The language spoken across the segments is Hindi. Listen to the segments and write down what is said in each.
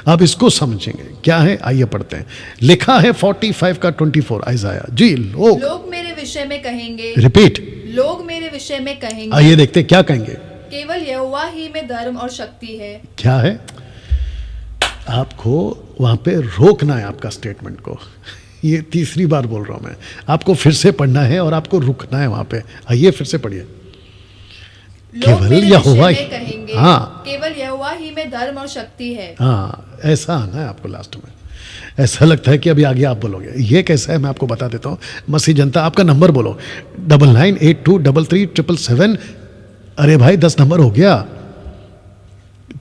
अब इसको समझेंगे क्या है, आइए पढ़ते हैं। लिखा है 45 का 24 आइज़ाया जी। लोग मेरे विषय में कहेंगे, रिपीट, लोग मेरे विषय में कहेंगे, आइए देखते हैं क्या कहेंगे। केवल यहोवा ही में धर्म और शक्ति है। क्या है? आपको वहां पे रोकना है आपका स्टेटमेंट को। ये तीसरी बार बोल रहा हूं मैं, आपको फिर से पढ़ना है और आपको रुकना है वहां पे। आइए फिर से पढ़िए। केवल यहोवा ही कहेंगे, हाँ, केवल यहोवा ही में धर्म और शक्ति है। हाँ, ऐसा आना है आपको लास्ट में। ऐसा लगता है कि अभी आगे आप बोलोगे। ये कैसा है मैं आपको बता देता हूँ। मसीह जनता, आपका नंबर बोलो 9982337777। अरे भाई 10 नंबर हो गया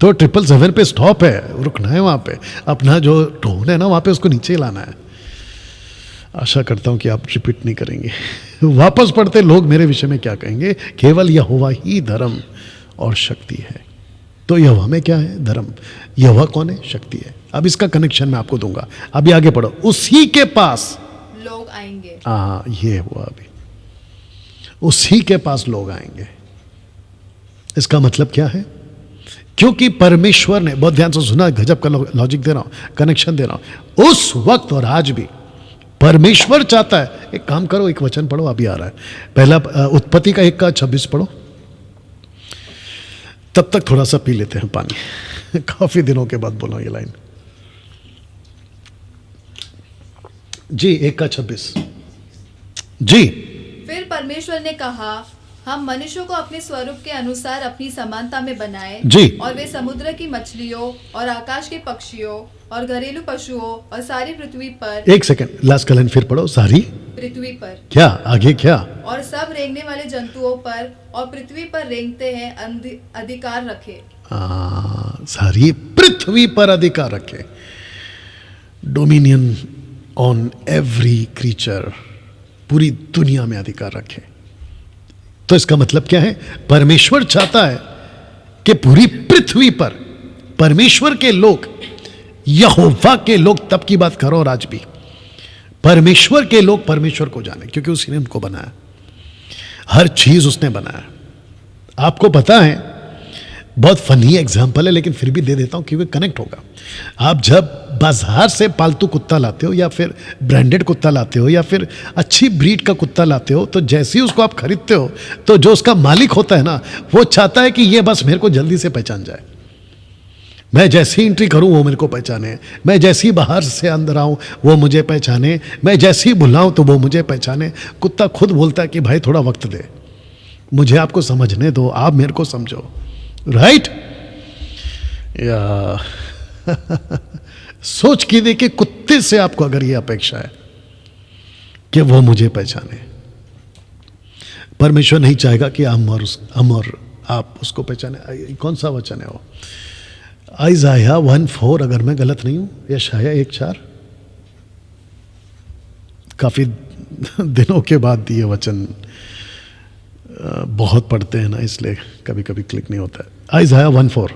तो 777 पे स्टॉप है, रुकना है वहाँ पे। अपना जो टोन है ना वहाँ पे उसको नीचे लाना है। आशा करता हूँ कि आप रिपीट नहीं करेंगे। वापस पढ़ते, लोग मेरे विषय में क्या कहेंगे, केवल यहोवा ही धर्म और शक्ति है। तो यहोवा में क्या है? धर्म। यहोवा कौन है? शक्ति है। अब इसका कनेक्शन मैं आपको दूंगा। अभी आगे पढ़ो। उसी के पास लोग आएंगे। हाँ, ये हुआ अभी। उसी के पास लोग आएंगे। इसका मतलब क्या है? क्योंकि परमेश्वर ने, बहुत ध्यान से सुना, गजब का लॉजिक दे रहा हूं, कनेक्शन दे रहा हूं। उस वक्त और आज भी परमेश्वर चाहता है। एक काम करो, एक वचन पढ़ो, अभी आ रहा है। पहला उत्पत्ति का 1:26 पढ़ो। तब तक थोड़ा सा पी लेते हैं पानी। काफी दिनों के बाद बोला ये लाइन जी। 1:26 जी। फिर परमेश्वर ने कहा, हम मनुष्यों को अपने स्वरूप के अनुसार अपनी समानता में बनाए जी। और वे समुद्र की मछलियों और आकाश के पक्षियों और घरेलू पशुओं और सारी पृथ्वी पर। एक सेकंड, लास्ट लाइन फिर पढ़ो। सारी पृथ्वी पर क्या? आगे क्या? और सब रेंगने वाले जंतुओं पर और पृथ्वी पर रेंगते हैं अधिकार रखे। सारी पृथ्वी पर अधिकार रखे। डोमिनियन ऑन एवरी क्रीचर, पूरी दुनिया में अधिकार रखे। तो इसका मतलब क्या है? परमेश्वर चाहता है कि पूरी पृथ्वी पर परमेश्वर के लोग, यहोवा के लोग, तब की बात करो और आज भी परमेश्वर के लोग परमेश्वर को जाने, क्योंकि उसी ने उनको बनाया। हर चीज उसने बनाया। आपको पता है, बहुत फनी एग्जाम्पल है लेकिन फिर भी दे देता हूं कि वे कनेक्ट होगा। आप जब बाजार से पालतू कुत्ता लाते हो या फिर ब्रांडेड कुत्ता लाते हो या फिर अच्छी ब्रीड का कुत्ता लाते हो, तो जैसे ही उसको आप खरीदते हो तो जो उसका मालिक होता है ना, वो चाहता है कि ये बस मेरे को जल्दी से पहचान जाए। मैं जैसी एंट्री करूं वो मेरे को पहचाने, मैं जैसी बाहर से अंदर आऊं वो मुझे पहचाने, मैं जैसी बुलाऊं तो वो मुझे पहचाने। कुत्ता खुद बोलता है कि भाई थोड़ा वक्त दे, मुझे आपको समझने दो, आप मेरे को समझो। राइट? या सोच के देखिए, कुत्ते से आपको अगर ये अपेक्षा है कि वो मुझे पहचाने, परमेश्वर नहीं चाहेगा कि हम और आप उसको पहचाने। कौन सा वचन है वो? आइज़ाया 1:4 अगर मैं गलत नहीं हूं, यशाया 1:4। काफी दिनों के बाद ये वचन बहुत पढ़ते हैं ना, इसलिए कभी कभी क्लिक नहीं होता है। आइज़ाया 1:4।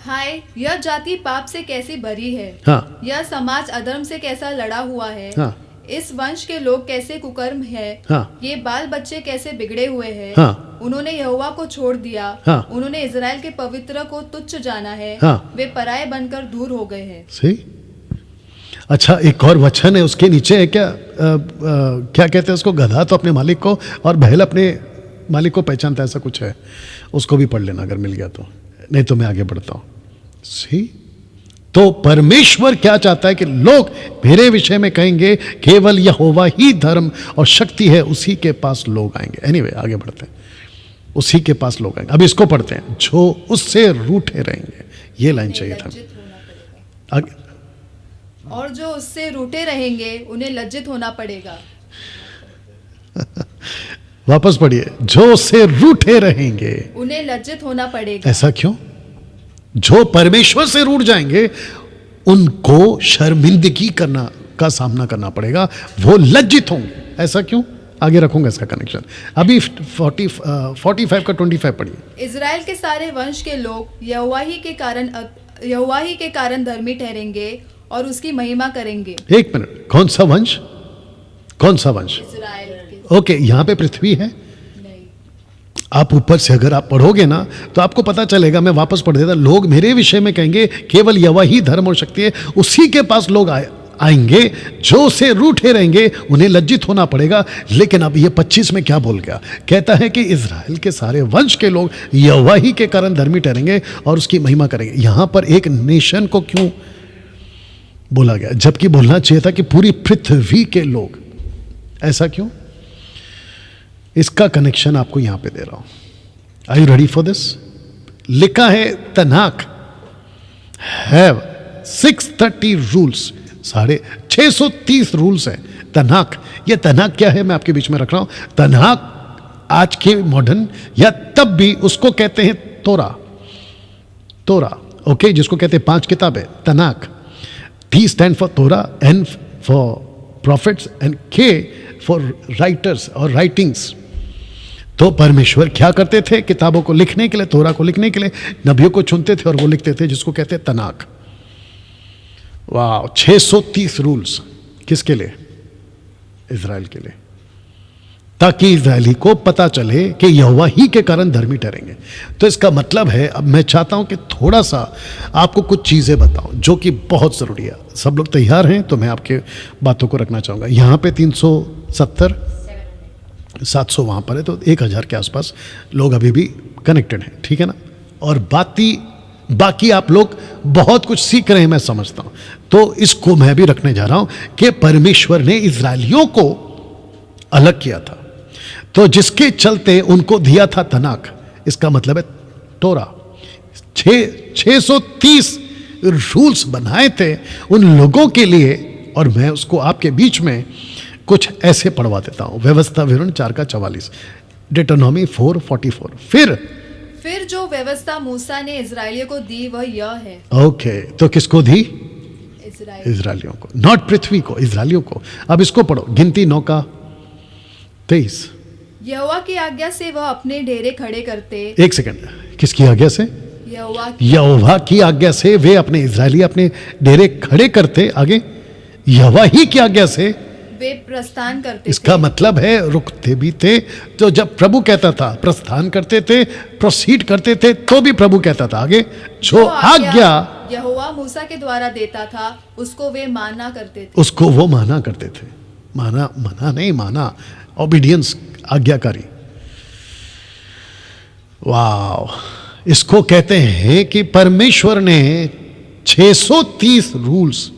हाय, यह जाति पाप से कैसी भरी है। हाँ। यह समाज अधर्म से कैसा लड़ा हुआ है। हाँ। इस वंश के लोग कैसे कुकर्म है। हाँ। ये बाल बच्चे कैसे बिगड़े हुए हैं। हाँ। उन्होंने यहोवा को छोड़ दिया। हाँ। उन्होंने इजराइल के पवित्र को तुच्छ जाना है। हाँ। वे पराये बनकर दूर हो गए हैं। सही। अच्छा, एक और वचन है उसके नीचे है क्या? क्या कहते हैं उसको? गधा तो अपने मालिक को और बैल अपने मालिक को पहचानता है, ऐसा कुछ है। उसको भी पढ़ लेना अगर मिल गया तो, नहीं तो मैं आगे बढ़ता हूं। सी, तो परमेश्वर क्या चाहता है कि लोग मेरे विषय में कहेंगे, केवल यहोवा ही धर्म और शक्ति है, उसी के पास लोग आएंगे। एनीवे, आगे बढ़ते हैं। उसी के पास लोग आएंगे। अब इसको पढ़ते हैं। जो उससे रूठे रहेंगे, ये लाइन चाहिए था आगे। और जो उससे रूठे रहेंगे उन्हें लज्जित होना पड़ेगा। वापस पढ़िए। जो उससे रूठे रहेंगे उन्हें लज्जित होना पड़ेगा। ऐसा क्यों? जो परमेश्वर से रूठ जाएंगे उनको शर्मिंदगी का सामना करना पड़ेगा, वो लज्जित होंगे। ऐसा क्यों? आगे रखूंगा इसका कनेक्शन। अभी 45 का 25 पढ़िए। इजराइल के सारे वंश के लोग यहोवा ही के कारण धर्मी ठहरेंगे और उसकी महिमा करेंगे। एक मिनट, कौन सा वंश? कौन सा वंश? इजराइल के। ओके, यहां पे पृथ्वी है? नहीं। आप ऊपर से अगर आप पढ़ोगे ना तो आपको पता चलेगा, मैं वापस पढ़ देता, लोग मेरे विषय में कहेंगे केवल यहोवा ही धर्म और शक्ति है, उसी के पास लोग आएंगे जो से रूठे रहेंगे, उन्हें लज्जित होना पड़ेगा। लेकिन अब ये 25 में क्या बोल गया, कहता है कि इज़राइल के सारे वंश के लोग यहोवा ही के कारण धर्मी ठहरेंगे और उसकी महिमा करेंगे। यहां पर एक नेशन को क्यों बोला गया, जबकि बोलना चाहिए था कि पूरी पृथ्वी के लोग, ऐसा क्यों? इसका कनेक्शन आपको यहां पे दे रहा हूं। Are you ready for this? लिखा है तनाक हैव 630 रूल्स, 630 रूल्स हैं। तनाक, ये तनाक क्या है मैं आपके बीच में रख रहा हूं। तनाक आज के मॉडर्न या तब भी उसको कहते हैं तोरा, तोरा, ओके, जिसको कहते हैं 5 किताबें तनाक। T stand for Torah, N for prophets and K for writers और writings। तो परमेश्वर क्या करते थे, किताबों को लिखने के लिए, तोरा को लिखने के लिए नबियों को चुनते थे और वो लिखते थे, जिसको कहते हैं तनाक। वाह, 630 रूल्स किसके लिए? इज़राइल के लिए, ताकि इज़राइली को पता चले कि यहोवा ही के कारण धर्मी ठहरेंगे। तो इसका मतलब है, अब मैं चाहता हूं कि थोड़ा सा आपको कुछ चीज़ें बताऊं जो कि बहुत ज़रूरी है। सब लोग तैयार हैं तो मैं आपके बातों को रखना चाहूँगा। यहाँ पे 370 700 वहाँ पर है, तो 1000 के आसपास लोग अभी भी कनेक्टेड हैं, ठीक है ना? और बाकी आप लोग बहुत कुछ सीख रहे हैं, मैं समझता हूँ। तो इसको मैं भी रखने जा रहा हूँ कि परमेश्वर ने इज़राइलियों को अलग किया था, तो जिसके चलते उनको दिया था तनाक, इसका मतलब है तोरा। 630 रूल्स बनाए थे उन लोगों के लिए, और मैं उसको आपके बीच में कुछ ऐसे पढ़वा देता हूं। व्यवस्था विवरण 4:44, डिटोनॉमी 4:44। फिर जो व्यवस्था मूसा ने इजरायलियों को दी वह यह है। ओके, तो किसको दी? इजरायलियों को, नॉट पृथ्वी को, इजरायलियों को। अब इसको पढ़ो, गिनती 9:23। यहोवा की आज्ञा से वह अपने डेरे खड़े करते। एक सेकंड, किसकी आज्ञा से? यहोवा की आज्ञा से वे अपने इजरायली अपने डेरे खड़े करते। आगे, यहोवा ही की आज्ञा से वे प्रस्थान करते। इसका मतलब है रुकते भी थे, तो जब प्रभु कहता था प्रस्थान करते थे, प्रोसीड करते थे, तो भी प्रभु कहता था आगे, जो आज्ञा यहोवा मूसा के द्वारा देता था उसको वे माना करते थे। उसको वो माना करते थे। मना नहीं, माना, ओबीडियंस, आज्ञाकारी। वाह, इसको कहते हैं कि परमेश्वर ने 630 रूल्स,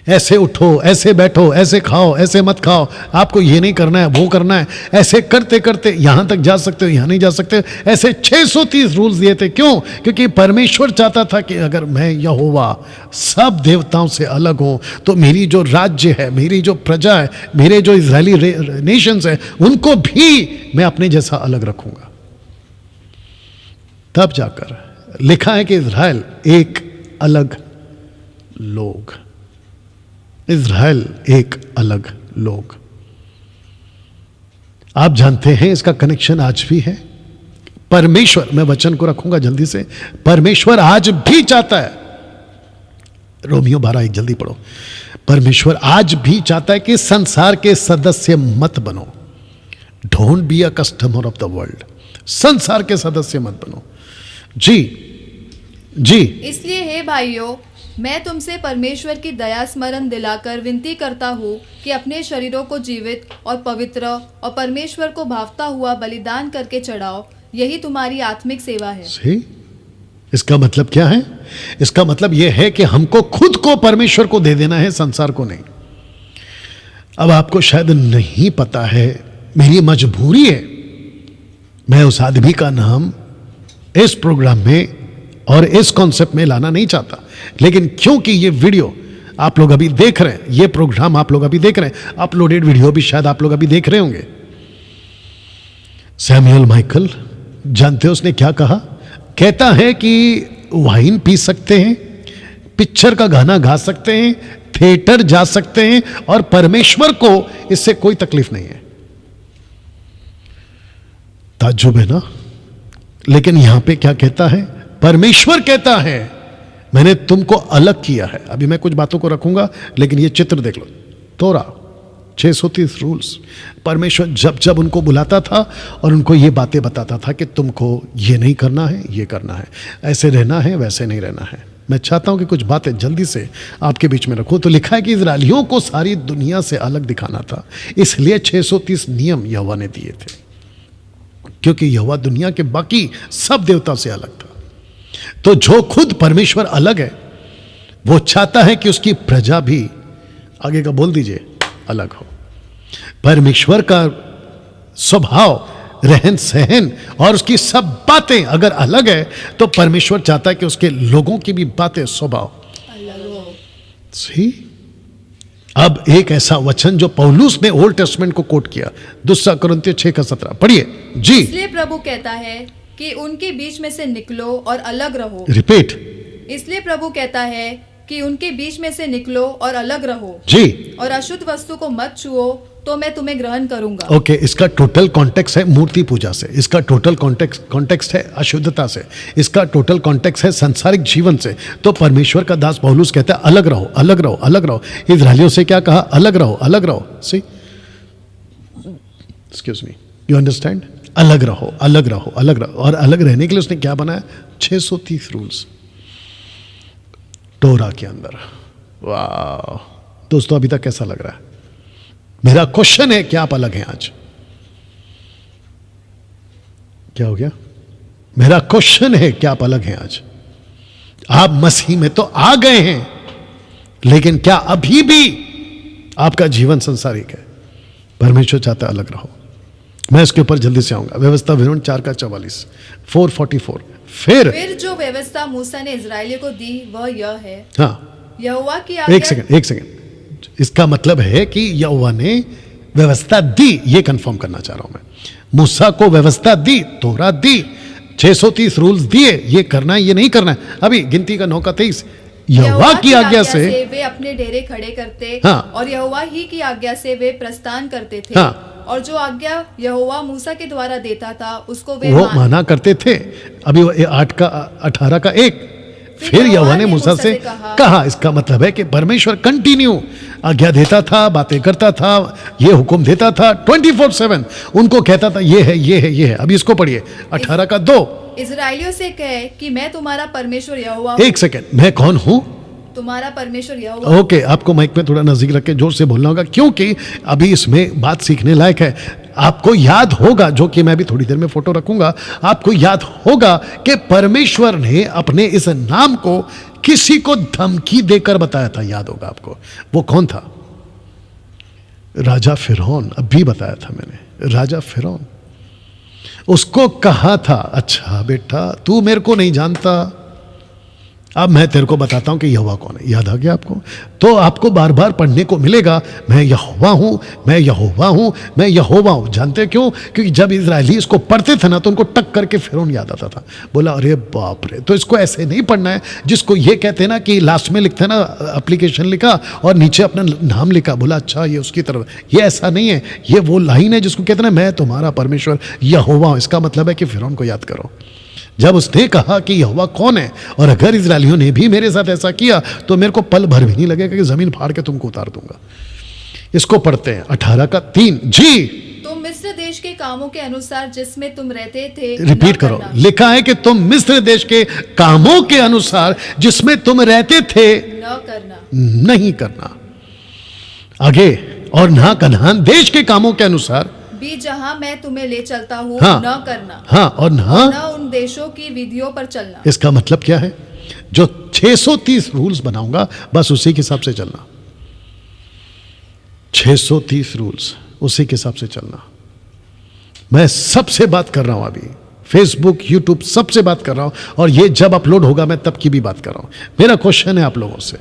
ऐसे उठो, ऐसे बैठो, ऐसे खाओ, ऐसे मत खाओ, आपको ये नहीं करना है, वो करना है, ऐसे करते करते यहां तक जा सकते हो, यहां नहीं जा सकते, ऐसे 630 रूल्स दिए थे। क्यों? क्योंकि परमेश्वर चाहता था कि अगर मैं यहोवा सब देवताओं से अलग हूं, तो मेरी जो राज्य है, मेरी जो प्रजा है, मेरे जो इजरायली नेशंस है, उनको भी मैं अपने जैसा अलग रखूंगा। तब जाकर लिखा है कि इजराइल एक अलग लोग, इजराइल एक अलग लोग। आप जानते हैं इसका कनेक्शन आज भी है। परमेश्वर, मैं वचन को रखूंगा जल्दी से, परमेश्वर आज भी चाहता है, रोमियो 12:1 जल्दी पढ़ो। परमेश्वर आज भी चाहता है कि संसार के सदस्य मत बनो। Don't be a customer of the world. संसार के सदस्य मत बनो। जी। इसलिए हे भाइयों, मैं तुमसे परमेश्वर की दया स्मरण दिलाकर विनती करता हूँ कि अपने शरीरों को जीवित और पवित्र और परमेश्वर को भावता हुआ बलिदान करके चढ़ाओ, यही तुम्हारी आत्मिक सेवा है। सही। इसका मतलब क्या है? इसका मतलब यह है कि हमको खुद को परमेश्वर को दे देना है, संसार को नहीं। अब आपको शायद नहीं पता है, मेरी मजबूरी है, मैं उस आदमी का नाम इस प्रोग्राम में और इस कॉन्सेप्ट में लाना नहीं चाहता, लेकिन क्योंकि ये वीडियो आप लोग अभी देख रहे हैं, ये प्रोग्राम आप लोग अभी देख रहे हैं, अपलोडेड वीडियो भी शायद आप लोग अभी देख रहे होंगे। सैमुअल माइकल, जानते हो उसने क्या कहा? कहता है कि वाइन पी सकते हैं, पिक्चर का गाना गा सकते हैं, थिएटर जा सकते हैं, और परमेश्वर को इससे कोई तकलीफ नहीं है। ताज्जुब है ना? लेकिन यहां पे क्या कहता है? परमेश्वर कहता है मैंने तुमको अलग किया है। अभी मैं कुछ बातों को रखूंगा, लेकिन ये चित्र देख लो। तोरा 630 रूल्स। परमेश्वर जब जब उनको बुलाता था और उनको ये बातें बताता था कि तुमको ये नहीं करना है, ये करना है, ऐसे रहना है, वैसे नहीं रहना है। मैं चाहता हूं कि कुछ बातें जल्दी से आपके बीच में रखूं। तो लिखा है कि इजरायलियों को सारी दुनिया से अलग दिखाना था, इसलिए 630 नियम यहोवा ने दिए थे, क्योंकि यहोवा दुनिया के बाकी सब देवताओं से अलग था। तो जो खुद परमेश्वर अलग है, वो चाहता है कि उसकी प्रजा भी, आगे का बोल दीजिए, अलग हो। परमेश्वर का स्वभाव, रहन सहन और उसकी सब बातें अगर अलग है, तो परमेश्वर चाहता है कि उसके लोगों की भी बातें, स्वभाव अलग हो। सी, अब एक ऐसा वचन जो पौलुस ने ओल्ड टेस्टमेंट को कोट किया, 2 कुरिन्थियों 6:17 पढ़िए जी। इसलिए प्रभु कहता है कि उनके बीच में से निकलो और अलग रहो। रिपीट। इसलिए प्रभु कहता है कि उनके बीच में से निकलो और अलग रहो जी। और अशुद्ध वस्तु को मत छुओ, तो मैं तुम्हें ग्रहण करूंगा। ओके, इसका टोटल कॉन्टेक्स्ट है मूर्ति पूजा से, इसका टोटल कॉन्टेक्स्ट है अशुद्धता से, इसका टोटल कॉन्टेक्स्ट है सांसारिक जीवन से। तो परमेश्वर का दास पौलुस कहता है अलग रहो, अलग रहो, अलग रहो। इस्राएलियों से क्या कहा? अलग रहो, अलग रहो। सी, एक्सक्यूज मी, यू अंडरस्टैंड? अलग रहो, अलग रहो, अलग रहो। और अलग रहने के लिए उसने क्या बनाया? 630 रूल्स टोरा के अंदर। वाह दोस्तों, अभी तक कैसा लग रहा है? मेरा क्वेश्चन है कि आप अलग हैं आज? क्या हो गया? मेरा क्वेश्चन है कि आप अलग हैं आज? आप मसीह में तो आ गए हैं, लेकिन क्या अभी भी आपका जीवन संसारिक है? परमेश्वर चाहता है अलग रहो। मैं इसके ऊपर जल्दी से आऊंगा। व्यवस्था विवरण 4:44, 4:44। फिर जो व्यवस्था मूसा ने इजरायलियों को दी वह यह है। हाँ, यहोवा की आज्ञा। एक सेकंड। इसका मतलब है कि यहोवा ने व्यवस्था दी, ये कंफर्म करना चाह रहा हूं मैं। मूसा को व्यवस्था दी, तोरा दी, 630 रूल्स दिए, ये करना है, ये नहीं करना है। अभी गिनती का 9:23। यहोवा की आज्ञा से वे अपने डेरे खड़े करते, हाँ, और यहोवा ही की आज्ञा से वे प्रस्थान करते थे, हाँ, और जो आज्ञा यहोवा मूसा के द्वारा देता था उसको वे वो माना करते थे। अभी 8:18 फिर यहोवा ने मूसा से कहा। इसका मतलब है कि परमेश्वर कंटिन्यू आज्ञा देता था, बातें करता था, ये हुक्म देता था 24/7, उनको कहता था ये है, ये है, ये है। अभी इसको पढ़िए 18:2। इजरायलियों से कहे कि मैं तुम्हारा परमेश्वर यहोवा हूं। एक सेकंड, मैं कौन हूं? तुम्हारा परमेश्वर यहोवा। ओके, आपको माइक में थोड़ा नजदीक रख के जोर से बोलना होगा, क्योंकि अभी इसमें बात सीखने लायक है। आपको याद होगा, जो कि मैं भी थोड़ी देर में फोटो रखूंगा, आपको याद होगा कि परमेश्वर ने अपने इस नाम को किसी को धमकी देकर बताया था। याद होगा आपको, वो कौन था? राजा फिरौन। अभी बताया था मैंने, राजा फिरौन। उसको कहा था, अच्छा बेटा तू मेरे को नहीं जानता, अब मैं तेरे को बताता हूं कि यहोवा कौन है। याद आ गया आपको? तो आपको बार बार पढ़ने को मिलेगा, मैं यहोवा हूं, मैं यहोवा हूं, मैं यहोवा हूं। जानते क्यों? क्योंकि जब इजरायली इसको पढ़ते थे ना, तो उनको टक करके फिरौन याद आता था। बोला अरे बाप रे। तो इसको ऐसे नहीं पढ़ना है जिसको ये कहते हैं ना कि लास्ट में लिखते हैं ना, एप्लीकेशन लिखा और नीचे अपना नाम लिखा, बोला अच्छा ये उसकी तरफ। ये ऐसा नहीं है, ये वो लाइन है जिसको कहते हैं ना, मैं तुम्हारा परमेश्वर यहोवा हूं। इसका मतलब है कि फिरौन को याद करो। जब उसने कहा कि यहोवा कौन है, और अगर इजरायलियों ने भी मेरे साथ ऐसा किया तो मेरे को पल भर भी नहीं लगेगा कि जमीन फाड़ के तुमको उतार दूंगा। इसको पढ़ते हैं 18:3 जी। तुम मिस्र देश के कामों के अनुसार जिसमें तुम रहते थे, रिपीट करो। लिखा है कि तुम मिस्र देश के कामों के अनुसार जिसमें तुम रहते थे न करना, नहीं करना। आगे, और ना कनान देश के कामों के अनुसार भी जहां मैं तुम्हें ले चलता हूँ, हाँ, न करना। हाँ, और न उन देशों की विधियों पर चलना। इसका मतलब क्या है? जो 630 रूल्स बनाऊंगा बस उसी के हिसाब से चलना। 630 रूल्स, उसी के हिसाब से चलना। मैं सबसे बात कर रहा हूं अभी, फेसबुक, यूट्यूब, सबसे बात कर रहा हूं, और ये जब अपलोड होगा मैं तब की भी बात कर रहा हूं। मेरा क्वेश्चन है आप लोगों से,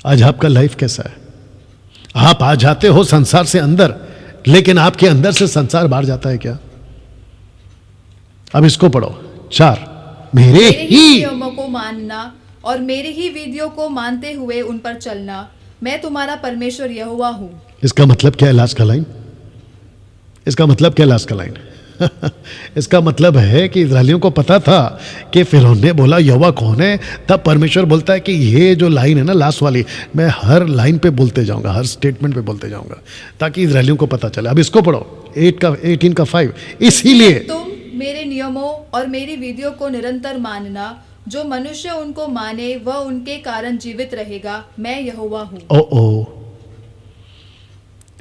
आज आपका लाइफ कैसा है? आप आ जाते हो संसार से अंदर, लेकिन आपके अंदर से संसार बाहर जाता है क्या? अब इसको पढ़ो 4, मेरे ही नियमों को मानना और मेरी ही विधियों को मानते हुए उन पर चलना, मैं तुम्हारा परमेश्वर यहोवा हूं। इसका मतलब क्या है? लास्ट का लाइन, इसका मतलब क्या? लास्ट का लाइन इसका मतलब है कि इजरायलियों को पता था कि फिरौन ने बोला यहोवा कौन है, तब परमेश्वर बोलता है कि ये जो लाइन है ना लास्ट वाली, मैं हर लाइन पे बोलते जाऊंगा, हर स्टेटमेंट पे बोलते जाऊंगा ताकि इजरायलियों को पता चले। अब इसको पढ़ो 18 का 5। इसीलिए तुम मेरे नियमों और मेरी विधियों को निरंतर मानना, जो मनुष्य उनको माने वह उनके कारण जीवित रहेगा, मैं यहोवा हूँ। ओ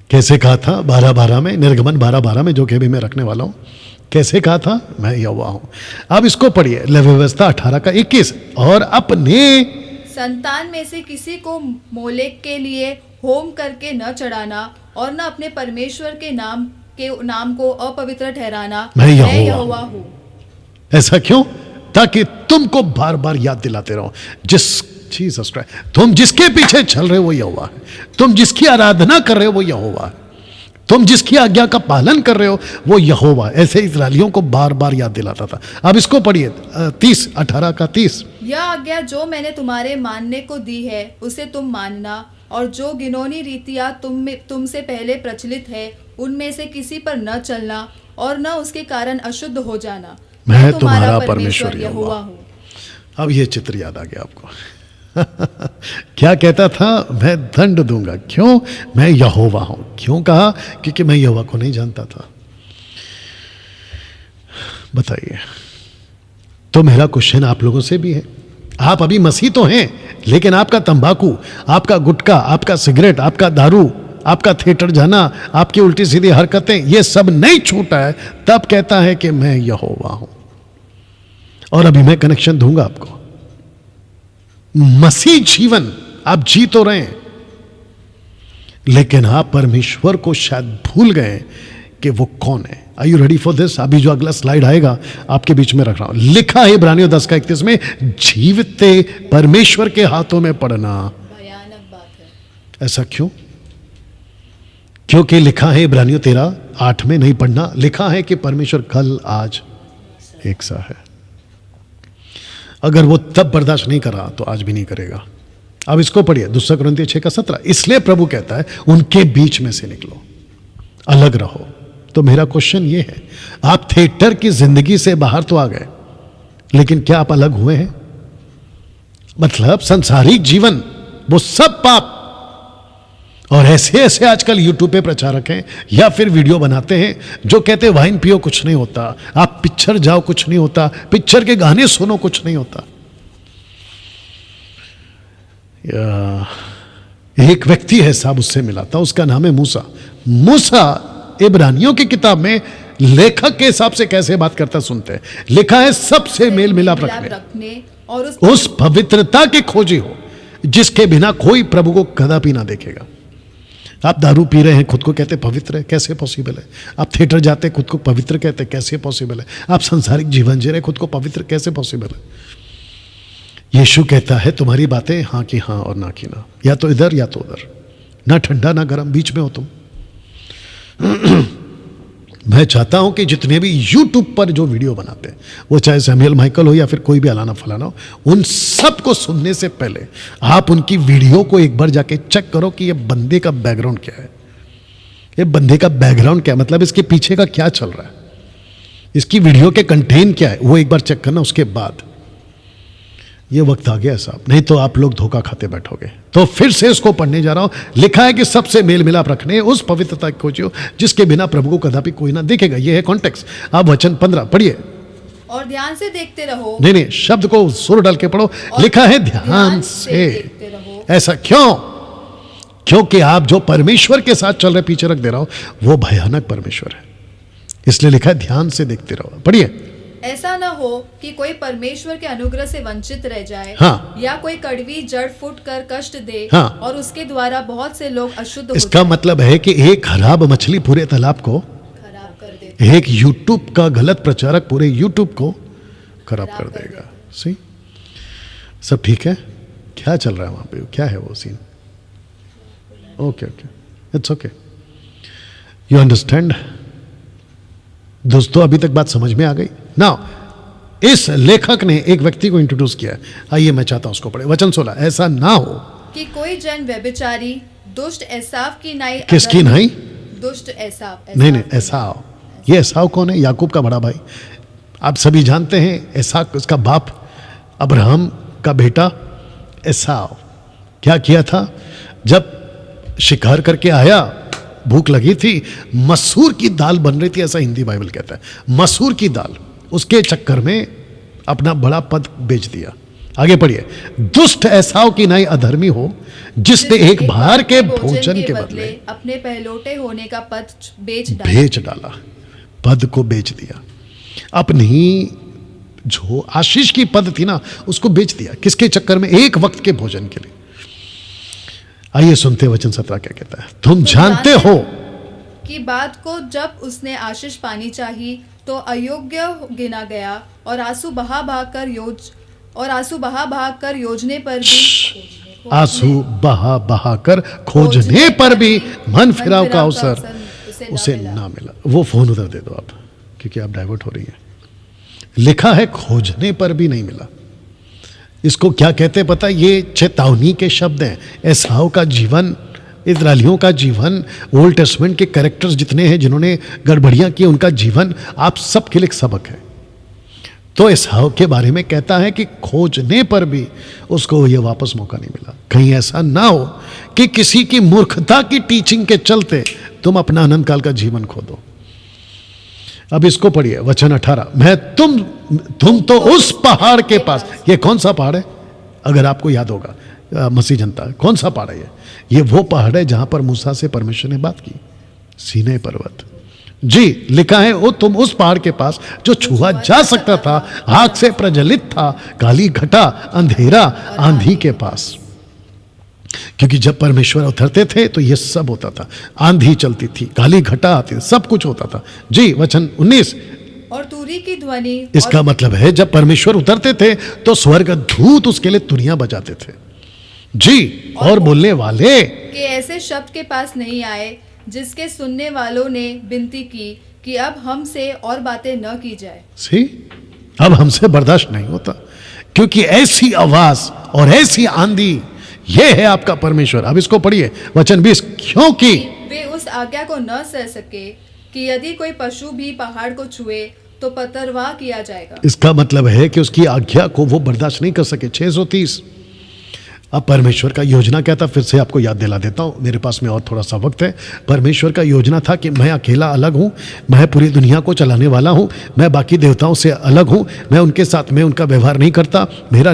कैसे कहा था 12:12 में, निर्गमन 12:12 में, जो कि भी मैं रखने वाला हूं, कैसे कहा था मैं यहोवा हूं। अब इसको पढ़िए लेवी व्यवस्था 18 का 21। और अपने संतान में से किसी को मोलेक के लिए होम करके न चढ़ाना और न अपने परमेश्वर के नाम को अपवित्र ठहराना, मैं यहोवा हूँ। ऐसा क्यों? ताकि तुमको बार बार याद दिलाते रहो, जीसस क्राइस्ट, तुम जिसके पीछे चल रहे हो वो यहोवा है, तुम जिसकी आराधना कर रहे हो वो यहोवा है, तुम जिसकी आज्ञा का पालन कर रहे हो वो यहोवा है। ऐसे इस्राएलियों को बार बार याद दिलाता था। अब इसको पढ़िए 18 का 30। यह आज्ञा जो मैंने तुम्हारे मानने को दी है उसे तुम मानना, और जो घिनौनी रीतियां तुमसे पहले प्रचलित है उनमें से किसी पर न चलना और न उसके कारण अशुद्ध हो जाना। मैं तुम्हारा परमेश्वर यहोवा हूँ। अब ये चित्र याद आ गया आपको। क्या कहता था? मैं दंड दूंगा। क्यों? मैं यहोवा हूं। क्यों कहा? क्योंकि मैं यहोवा को नहीं जानता था। बताइए, तो मेरा क्वेश्चन आप लोगों से भी है। आप अभी मसीह तो हैं, लेकिन आपका तंबाकू, आपका गुटखा, आपका सिगरेट, आपका दारू, आपका थिएटर जाना, आपकी उल्टी सीधी हरकतें, ये सब नहीं छूटा है, तब कहता है कि मैं यहोवा हूं। और अभी मैं कनेक्शन दूंगा आपको। मसीह जीवन आप जी तो रहे हैं, लेकिन आप परमेश्वर को शायद भूल गए कि वो कौन है। Are you ready for this? अभी जो अगला स्लाइड आएगा आपके बीच में रख रहा हूं। लिखा है इब्रानियों 10:31 में, जीवते परमेश्वर के हाथों में पड़ना भयानक बात है। ऐसा क्यों? क्योंकि लिखा है इब्रानियों 13:8 में, नहीं पढ़ना, लिखा है कि परमेश्वर कल आज एक सा है। अगर वो तब बर्दाश्त नहीं करा तो आज भी नहीं करेगा। अब इसको पढ़िए 2 कुरिन्थियों 6:17। इसलिए प्रभु कहता है उनके बीच में से निकलो, अलग रहो। तो मेरा क्वेश्चन ये है, आप थिएटर की जिंदगी से बाहर तो आ गए, लेकिन क्या आप अलग हुए हैं? मतलब संसारिक जीवन, वो सब पाप। और ऐसे ऐसे आजकल यूट्यूब पे प्रचारक हैं या फिर वीडियो बनाते हैं जो कहते हैं वाइन पियो कुछ नहीं होता, आप पिक्चर जाओ कुछ नहीं होता, पिक्चर के गाने सुनो कुछ नहीं होता। एक व्यक्ति है साहब, उससे मिला था, उसका नाम है मूसा। मूसा इब्रानियों की किताब में लेखक के हिसाब से कैसे बात करता सुनते हैं। लिखा है सबसे मेल मिलाप रखने और उस पवित्रता के खोजी हो जिसके बिना कोई प्रभु को कदापि ना देखेगा। आप दारू पी रहे हैं, खुद को कहते पवित्र है, कैसे पॉसिबल है? आप थिएटर जाते खुद को पवित्र कहते, कैसे पॉसिबल है? आप सांसारिक जीवन जी रहे, खुद को पवित्र कैसे पॉसिबल है? यीशु कहता है तुम्हारी बातें हाँ की हाँ और ना की ना, या तो इधर या तो उधर, ना ठंडा ना गर्म, बीच में हो तुम। मैं चाहता हूं कि जितने भी यूट्यूब पर जो वीडियो बनाते हैं, वो चाहे सैमुअल माइकल हो या फिर कोई भी अलाना फलाना हो, उन सब को सुनने से पहले आप उनकी वीडियो को एक बार जाके चेक करो कि ये बंदे का बैकग्राउंड क्या है। ये बंदे का बैकग्राउंड क्या है, मतलब इसके पीछे का क्या चल रहा है, इसकी वीडियो के कंटेंट क्या है, वो एक बार चेक करना। उसके बाद ये वक्त आ गया साहब, नहीं तो आप लोग धोखा खाते बैठोगे। तो फिर से इसको पढ़ने जा रहा हूं। लिखा है कि सबसे मेल मिलाप रखने उस पवित्रता की खोजियो जिसके बिना प्रभु को कदापि कोई ना देखेगा। ये है कॉन्टेक्स्ट। अब वचन 15 पढ़िए और ध्यान से देखते रहो। नहीं, शब्द को सुर डाल के पढ़ो। लिखा है ध्यान से देखते रहो। ऐसा क्यों? क्योंकि आप जो परमेश्वर के साथ चल रहे, पीछे रख दे रहा हो, वो भयानक परमेश्वर है। इसलिए लिखा है ध्यान से देखते रहो। पढ़िए, ऐसा न हो कि कोई परमेश्वर के अनुग्रह से वंचित रह जाए, हाँ, या कोई कड़वी जड़ फूट कर कष्ट दे, हाँ, और उसके द्वारा बहुत से लोग अशुद्ध हो इसका मतलब है कि एक खराब मछली पूरे तालाब को खराब कर देते, एक यूट्यूब का गलत प्रचारक पूरे यूट्यूब को खराब कर देगा। सही, सब ठीक है? क्या चल रहा है वहां पे? क्या है वो scene? Okay, it's okay, you understand दोस्तों? अभी तक बात समझ में आ गई ना? इस लेखक ने एक व्यक्ति को इंट्रोड्यूस किया। आइए मैं चाहता हूं उसको पढ़े। वचन 16। ऐसा ना हो कि कोई जन व्यभिचारी दुष्ट एसाव की नाई। किसकी नाई? दुष्ट एसाव। नहीं, एसाव। ये एसाव कौन है? याकूब का बड़ा भाई। आप सभी जानते हैं एसाव उसका बाप, अब्राहम का बेटा एसाव क्या किया था? जब शिकार करके आया, भूख लगी थी, मसूर की दाल बन रही थी, ऐसा हिंदी बाइबल कहता है, मसूर की दाल, उसके चक्कर में अपना बड़ा पद बेच दिया। आगे पढ़िए। दुष्ट एसाव की नाई अधर्मी हो, जिसने एक बार के भोजन के बदले अपने पहलौठे होने का पद बेच डाला, पद को बेच दिया। अपनी जो आशीष की पद थी ना, उसको बेच दिया। किसके चक्कर में? एक वक्त के भोजन के लिए। आइए सुनते वचन 17 क्या कहता है। तुम जानते हो कि बात को जब उसने आशीष पानी चाहिए तो अयोग्य गिना गया, और आंसू बहा बहा कर योजने पर भी खोजने पर भी मन फिराव का अवसर उसे ना मिला। वो फोन उधर दे दो आप, क्योंकि आप डाइवर्ट हो रही हैं। लिखा है खोजने पर भी नहीं मिला। इसको क्या कहते हैं पता है? ये चेतावनी के शब्द हैं। एसाव का जीवन, इस्राएलियों का जीवन, ओल्ड टेस्टमेंट के कैरेक्टर्स जितने हैं जिन्होंने गड़बड़ियां की, उनका जीवन आप सबके लिए एक सबक है। तो एसाव के बारे में कहता है कि खोजने पर भी उसको ये वापस मौका नहीं मिला। कहीं ऐसा ना हो कि किसी की मूर्खता की टीचिंग के चलते तुम अपना अनंत काल का जीवन खो दो। अब इसको पढ़िए, वचन 18। मैं तुम तो उस पहाड़ के पास, ये कौन सा पहाड़ है? अगर आपको याद होगा मसीह जनता, कौन सा पहाड़ है ये वो पहाड़ है जहां पर मूसा से परमेश्वर ने बात की, सीनै पर्वत। जी, लिखा है वो तुम उस पहाड़ के पास जो छुआ जा सकता था, आग से प्रज्वलित था, काली घटा, अंधेरा, आंधी के पास। क्योंकि जब परमेश्वर उतरते थे तो ये सब होता था। आंधी चलती थी, काली घटा आती थी, सब कुछ होता था। जी, वचन 19। और तुरी की ध्वनि, इसका मतलब है जब परमेश्वर उतरते थे तो स्वर्ग दूत उसके लिए तुरियां बजाते थे। जी, और बोलने वाले कि ऐसे शब्द के पास नहीं आए जिसके सुनने वालों ने विनती की कि अब हमसे और बातें न की जाए। सी, अब हमसे बर्दाश्त नहीं होता, क्योंकि ऐसी आवाज और ऐसी आंधी, ये है आपका परमेश्वर। अब इसको पढ़िए, वचन 20। क्योंकि वे उस आज्ञा को न सह सके कि यदि कोई पशु भी पहाड़ को छुए तो पतरवाह किया जाएगा। इसका मतलब है कि उसकी आज्ञा को वो बर्दाश्त नहीं कर सके। 630। अब परमेश्वर का योजना क्या था, फिर से आपको याद दिला देता हूँ, मेरे पास में और थोड़ा सा वक्त है। परमेश्वर का योजना था कि मैं अकेला अलग हूँ, मैं पूरी दुनिया को चलाने वाला हूँ, मैं बाकी देवताओं से अलग हूँ, मैं उनके साथ में उनका व्यवहार नहीं करता, मेरा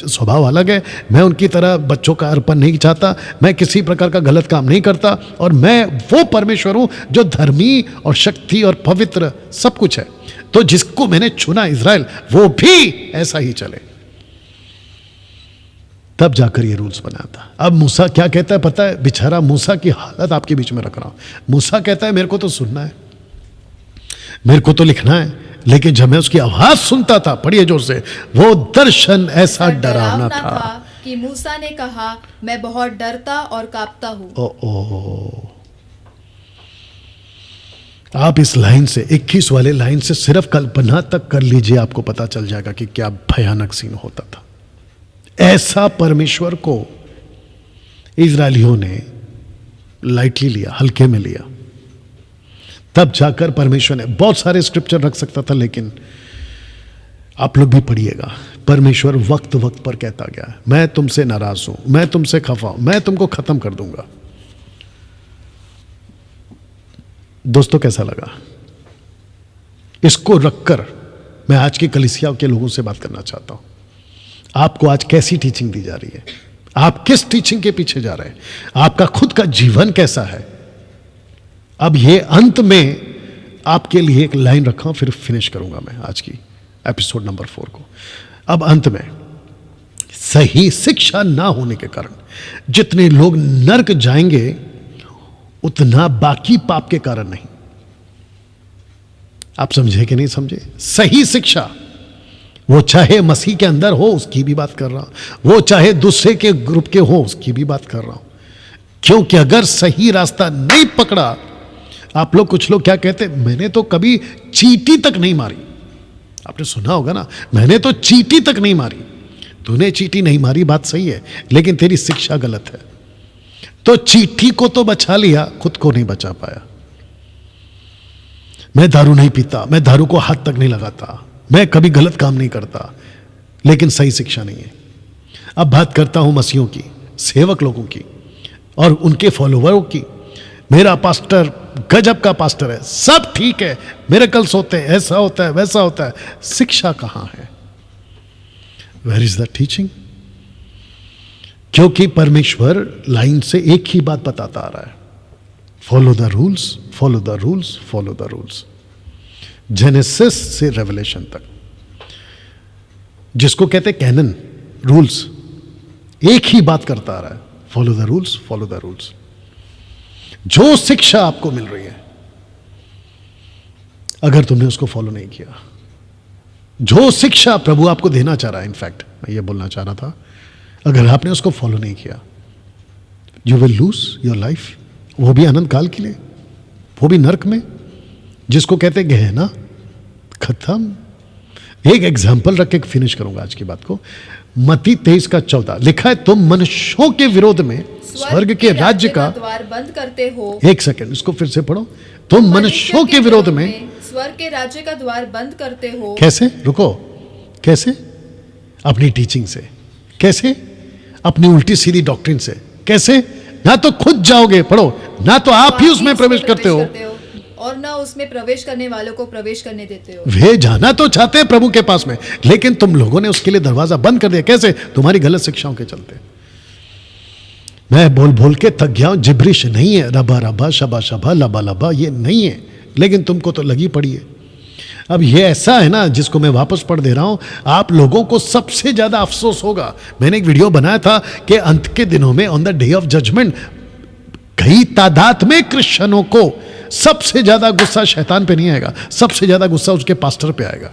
स्वभाव अलग है, मैं उनकी तरह बच्चों का अर्पण नहीं चाहता, मैं किसी प्रकार का गलत काम नहीं करता, और मैं वो परमेश्वर हूँ जो धर्मी और शक्ति और पवित्र सब कुछ है। तो जिसको मैंने चुना इज़राइल, वो भी ऐसा ही चले। तब जाकर ये रूल्स बना था। अब मूसा क्या कहता है पता है? बेचारा मूसा की हालत आपके बीच में रख रहा हूं। मूसा कहता है मेरे को तो सुनना है, मेरे को तो लिखना है, लेकिन जब मैं उसकी आवाज सुनता था, पढ़िए जोर से, वो दर्शन ऐसा डरावना था कि मूसा ने कहा मैं बहुत डरता और कांपता हूं। आप इस लाइन से, 21 वाले लाइन से सिर्फ कल्पना तक कर लीजिए, आपको पता चल जाएगा कि क्या भयानक सीन होता था। ऐसा परमेश्वर को इजरायलियों ने लाइटली लिया, हल्के में लिया। तब जाकर परमेश्वर ने, बहुत सारे स्क्रिप्चर रख सकता था, लेकिन आप लोग भी पढ़िएगा, परमेश्वर वक्त वक्त पर कहता गया, मैं तुमसे नाराज हूं, मैं तुमसे खफा हूं, मैं तुमको खत्म कर दूंगा। दोस्तों कैसा लगा? इसको रखकर मैं आज की कलीसिया के लोगों से बात करना चाहता हूं। आपको आज कैसी टीचिंग दी जा रही है? आप किस टीचिंग के पीछे जा रहे हैं? आपका खुद का जीवन कैसा है? अब ये अंत में आपके लिए एक लाइन रखा हूं, फिर फिनिश करूंगा मैं आज की एपिसोड नंबर 4 को। अब अंत में, सही शिक्षा ना होने के कारण जितने लोग नरक जाएंगे, उतना बाकी पाप के कारण नहीं। आप समझे कि नहीं समझे? सही शिक्षा, वो चाहे मसीह के अंदर हो, उसकी भी बात कर रहा हूं, वो चाहे दूसरे के ग्रुप के हो, उसकी भी बात कर रहा हूं। क्योंकि अगर सही रास्ता नहीं पकड़ा, आप लोग, कुछ लोग क्या कहते, मैंने तो कभी चींटी तक नहीं मारी। आपने सुना होगा ना, मैंने तो चींटी तक नहीं मारी। तूने चींटी नहीं मारी, बात सही है, लेकिन तेरी शिक्षा गलत है। तो चींटी को तो बचा लिया, खुद को नहीं बचा पाया। मैं दारू नहीं पीता, मैं दारू को हाथ तक नहीं लगाता, मैं कभी गलत काम नहीं करता, लेकिन सही शिक्षा नहीं है। अब बात करता हूं मसीहों की, सेवक लोगों की और उनके फॉलोवरों की। मेरा पास्टर गजब का पास्टर है, सब ठीक है, मिरेकल्स होते हैं, ऐसा होता है, वैसा होता है, शिक्षा कहां है? Where is the teaching? क्योंकि परमेश्वर लाइन से एक ही बात बताता आ रहा है, follow the rules, follow the rules, follow the rules. Genesis से रेवलेशन तक, जिसको कहते कैनन, रूल्स, एक ही बात करता आ रहा है, follow the rules, follow the rules. जो शिक्षा आपको मिल रही है, अगर तुमने उसको फॉलो नहीं किया, जो शिक्षा प्रभु आपको देना चाह रहा है, इनफैक्ट मैं ये बोलना चाह रहा था, अगर आपने उसको फॉलो नहीं किया, you will lose your life, वो भी अनंत काल के लिए, वो भी नरक में, जिसको कहते गहना। खत्म। एक एग्जाम्पल रख के फिनिश करूंगा आज की बात को। मत्ती 23:14 लिखा है, तुम मनुष्यों के विरोध में स्वर्ग के राज्य का द्वार बंद करते हो। एक सेकंड, इसको फिर से पढ़ो। तुम मनुष्यों के विरोध में स्वर्ग के राज्य का द्वार बंद करते हो। कैसे? रुको, कैसे? अपनी टीचिंग से। कैसे? अपनी उल्टी सीधी डॉक्ट्रिन से। कैसे? ना तो खुद जाओगे, पढ़ो, ना तो आप ही उसमें प्रवेश करते हो और ना उसमें प्रवेश करने वालों को प्रवेश करने देते हो। वे जाना तो चाहते हैं प्रभु के पास में, लेकिन तुम लोगों ने उसके लिए दरवाजा बंद कर दिया। कैसे? तुम्हारी गलत शिक्षाओं के चलते। मैं बोल बोल के थक गया हूं, जिब्रिश नहीं है, रबा रबा, शबा शबा, लबा लबा, ये नहीं है, लेकिन तुमको तो लगी पड़ी है। अब ये ऐसा है ना, जिसको मैं वापस पढ़ दे रहा हूं, आप लोगों को सबसे ज्यादा अफसोस होगा। मैंने एक वीडियो बनाया था कि अंत के दिनों में, on the day of judgment, कई तादाद में क्रिश्चियनों को सबसे ज्यादा गुस्सा शैतान पे नहीं आएगा, सबसे ज्यादा गुस्सा उसके पास्टर पे आएगा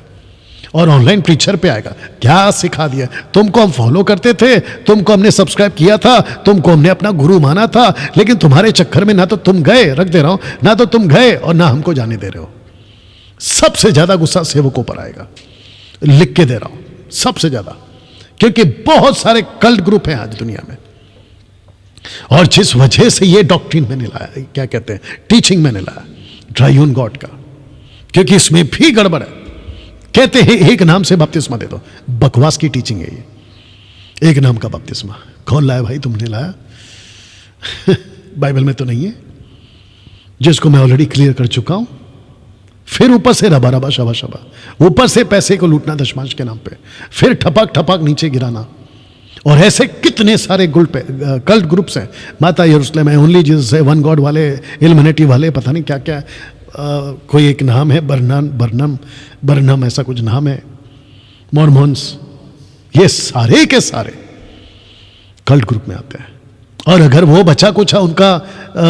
और ऑनलाइन प्रीचर पे आएगा। क्या सिखा दिया तुमको? हम फॉलो करते थे, तुमको हमने सब्सक्राइब किया था, तुमको हमने अपना गुरु माना था, लेकिन तुम्हारे चक्कर में ना तो तुम गए, रख दे रहा हूं, ना तो तुम गए और ना हमको जाने दे रहे हो। सबसे ज्यादा गुस्सा सेवकों पर आएगा, लिख के दे रहा हूं, सबसे ज्यादा, क्योंकि बहुत सारे कल्ट ग्रुप हैं आज दुनिया में, और जिस वजह से ये डॉक्ट्रिन मैंने लाया, क्या कहते हैं, टीचिंग मैंने लाया ट्राइयून गॉड का, क्योंकि इसमें भी गड़बड़ है। कहते हैं एक नाम से बपतिस्मा दे दो, बकवास की टीचिंग है ये। एक नाम का बपतिस्मा कौन लाया भाई? तुमने लाया? बाइबल में तो नहीं है, जिसको मैं ऑलरेडी क्लियर कर चुका हूं। फिर ऊपर से रबा रबा, शबा शबा, ऊपर से पैसे को लूटना दशमांश के नाम पे, फिर ठपक ठपक नीचे गिराना, और ऐसे कितने सारे कल्ट ग्रुप्स हैं। माता यरूशलेम है, ओनली जीसस है, वन गॉड वाले, इल्यूमिनेटी वाले, पता नहीं क्या क्या, कोई एक नाम है, बर्नम ऐसा कुछ नाम है, मॉर्मन्स, ये सारे के सारे कल्ट ग्रुप में आते हैं। और अगर वो बचा कुछ है उनका,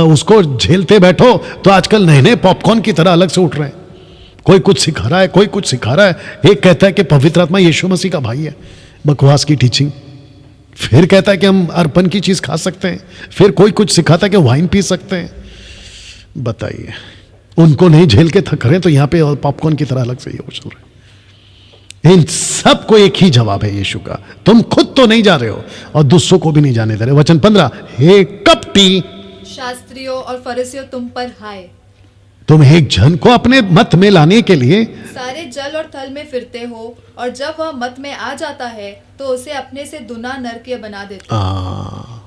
उसको झेलते बैठो तो आजकल नए नए पॉपकॉर्न की तरह अलग से उठ रहे हैं। कोई कुछ सिखा रहा है, कोई कुछ सिखा रहा है। एक कहता है कि पवित्र आत्मा यीशु मसीह का भाई है, बकवास की टीचिंग। फिर कहता है कि हम अर्पण की चीज खा सकते हैं, फिर कोई कुछ सिखाता है कि वाइन पी सकते हैं। बताइए, उनको नहीं झेल के थक रहे तो यहां पे पॉपकॉर्न की तरह अलग से ये चल रहा है। इन सबको एक ही जवाब है यीशु का, तुम खुद तो नहीं जा रहे हो और दूसरों को भी नहीं जाने दे रहे। वचन 15, हे कपटी शास्त्रियों और फरीसियों, तुम पर हाय, तुम एक जन को अपने मत में लाने के लिए सारे जल और थल में फिरते हो, और जब वह मत में आ जाता है तो उसे अपने से दुना नरकीय बना देते हो।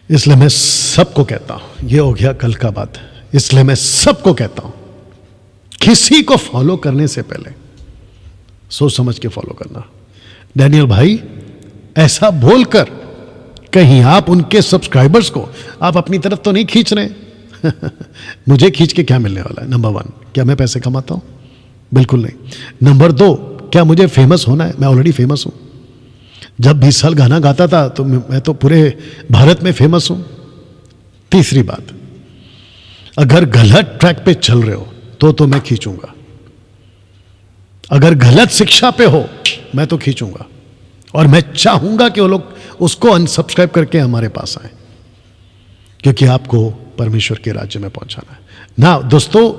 इसलिए मैं सबको कहता हूं, ये हो गया कल का बात, इसलिए मैं सबको कहता हूं, किसी को फॉलो करने से पहले सोच समझ के फॉलो करना। डैनियल भाई ऐसा बोलकर कहीं आप उनके सब्सक्राइबर्स को आप अपनी तरफ तो नहीं खींच रहे। मुझे खींच के क्या मिलने वाला है? नंबर 1, क्या मैं पैसे कमाता हूं? बिल्कुल नहीं। नंबर 2, क्या मुझे फेमस होना है? मैं ऑलरेडी फेमस हूं। जब 20 साल गाना गाता था तो मैं तो पूरे भारत में फेमस हूं। तीसरी बात, अगर गलत ट्रैक पे चल रहे हो तो मैं खींचूंगा। अगर गलत शिक्षा पे हो मैं तो खींचूंगा, और मैं चाहूंगा कि वो लोग उसको अनसब्सक्राइब करके हमारे पास आए, क्योंकि आपको परमेश्वर के राज्य में पहुंचाना है ना। दोस्तों,